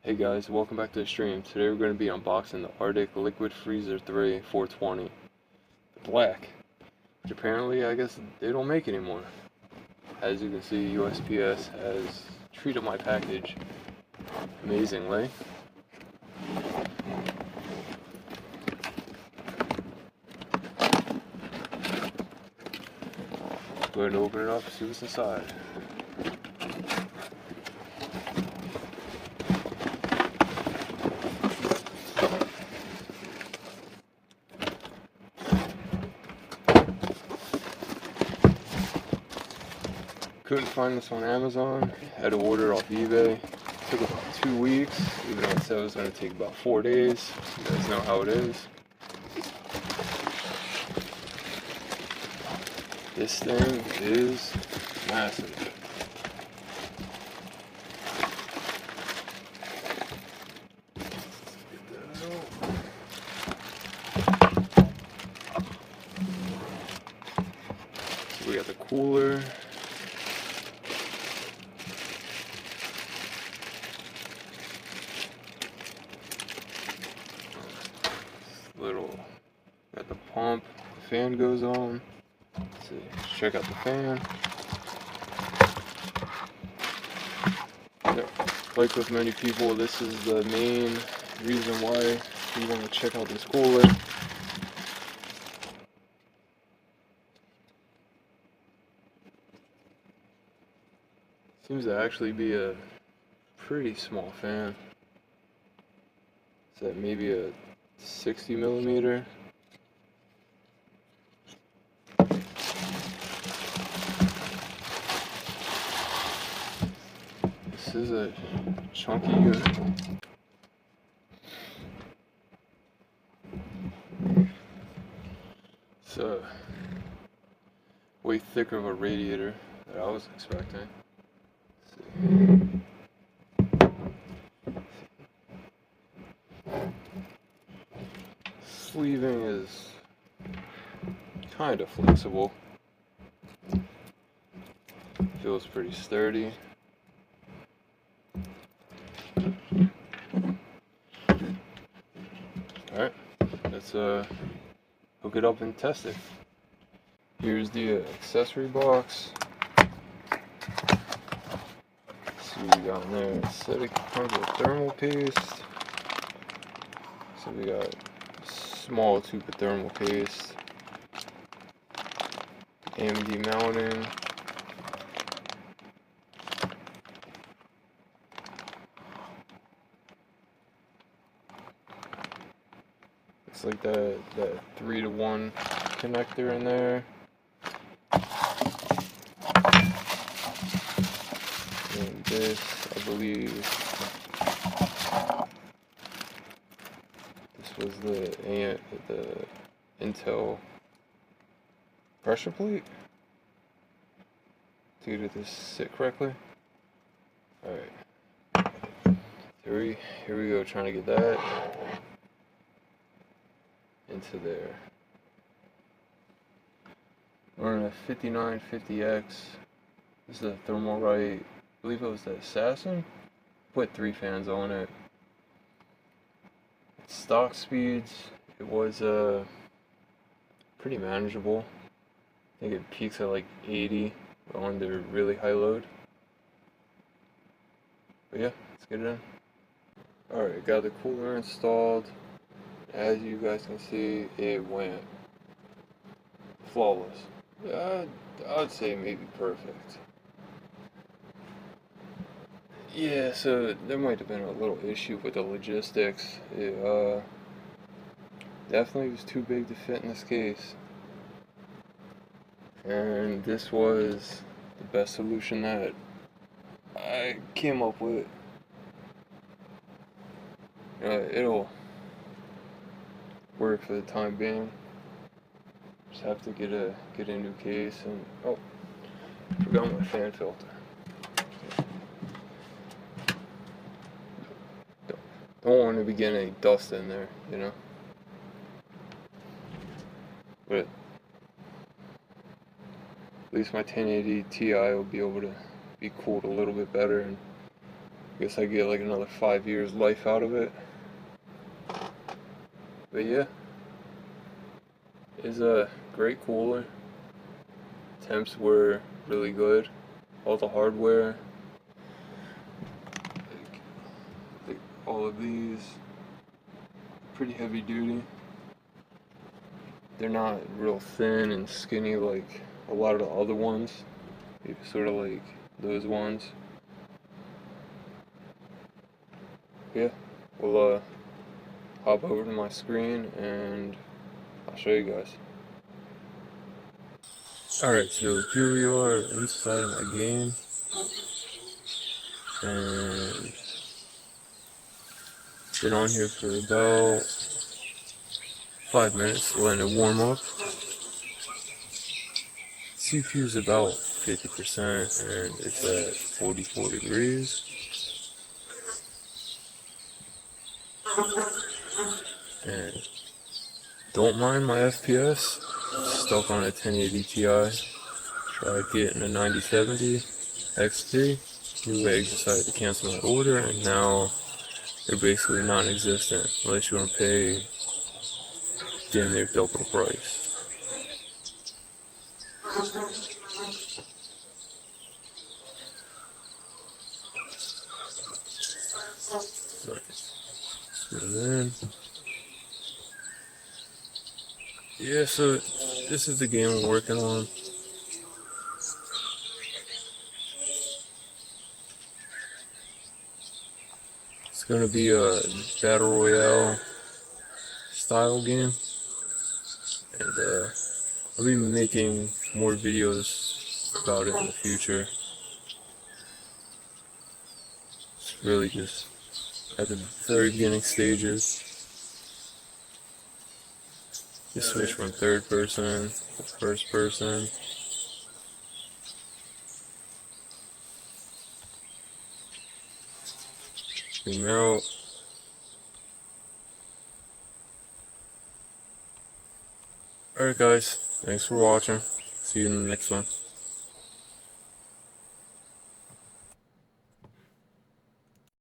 Hey guys, welcome back to the stream. Today we're going to be unboxing the Arctic Liquid Freezer 3 420 Black, which apparently I guess they don't make anymore. As you can see, USPS has treated my package amazingly. Go ahead and open it up, see what's inside. Couldn't find this on Amazon, had to order it off eBay. Took about 2 weeks, even though it said it was going to take about 4 days. You guys know how it is. This thing is massive. So we got the cooler. Little, got the pump, the fan goes on. Let's see, let's check out the fan. Yeah, like with many people, this is the main reason why you want to check out this cooler. Seems to actually be a pretty small fan. Is that maybe a 60 millimeter? This is a chunky unit. It's way thicker of a radiator than I was expecting. Sleeving is kind of flexible. Feels pretty sturdy. Alright, let's hook it up and test it. Here's the accessory box. Let's see what we got in there. It said it comes with thermal paste. So we got a small tube of thermal paste, AMD mounting, it's like that 3-to-1 connector in there. And this, I believe, this was the Intel pressure plate to get this sit correctly. Alright, here we go, trying to get that into there. We're on a 5950X. This is a Thermalright, I believe it was the Assassin. Put 3 fans on it. Stock speeds, it was pretty manageable. I think it peaks at like 80 on the really high load. But yeah, let's get it in. Alright, got the cooler installed. As you guys can see, it went flawless. I'd say maybe perfect. Yeah, so there might have been a little issue with the logistics. It definitely was too big to fit in this case. And this was the best solution that I came up with. It'll work for the time being. Just have to get a new case, and oh, forgot my fan filter. Don't want to be getting any dust in there, you know. But at least my 1080 Ti will be able to be cooled a little bit better and guess I get like another 5 years life out of it. But yeah, it's a great cooler. Temps were really good. All the hardware, like all of these, pretty heavy duty. They're not real thin and skinny like a lot of the other ones. Sort of like those ones. Yeah, we'll hop over to my screen and I'll show you guys. Alright, so here we are inside my game, and been on here for about 5 minutes, letting it warm up. CPU is about 50% and it's at 44 degrees. And don't mind my FPS, stuck on a 1080 Ti. Tried getting a 9070 XT. New Eggs decided to cancel my order, and now they're basically non-existent unless you want to pay damn near double the price. And then, yeah, so this is the game I'm working on. It's gonna be a battle royale style game, and I'll be making more videos about it in the future. It's really just at the very beginning stages. You switch from third person to first person. Zoom out. Alright guys, thanks for watching. See you in the next one.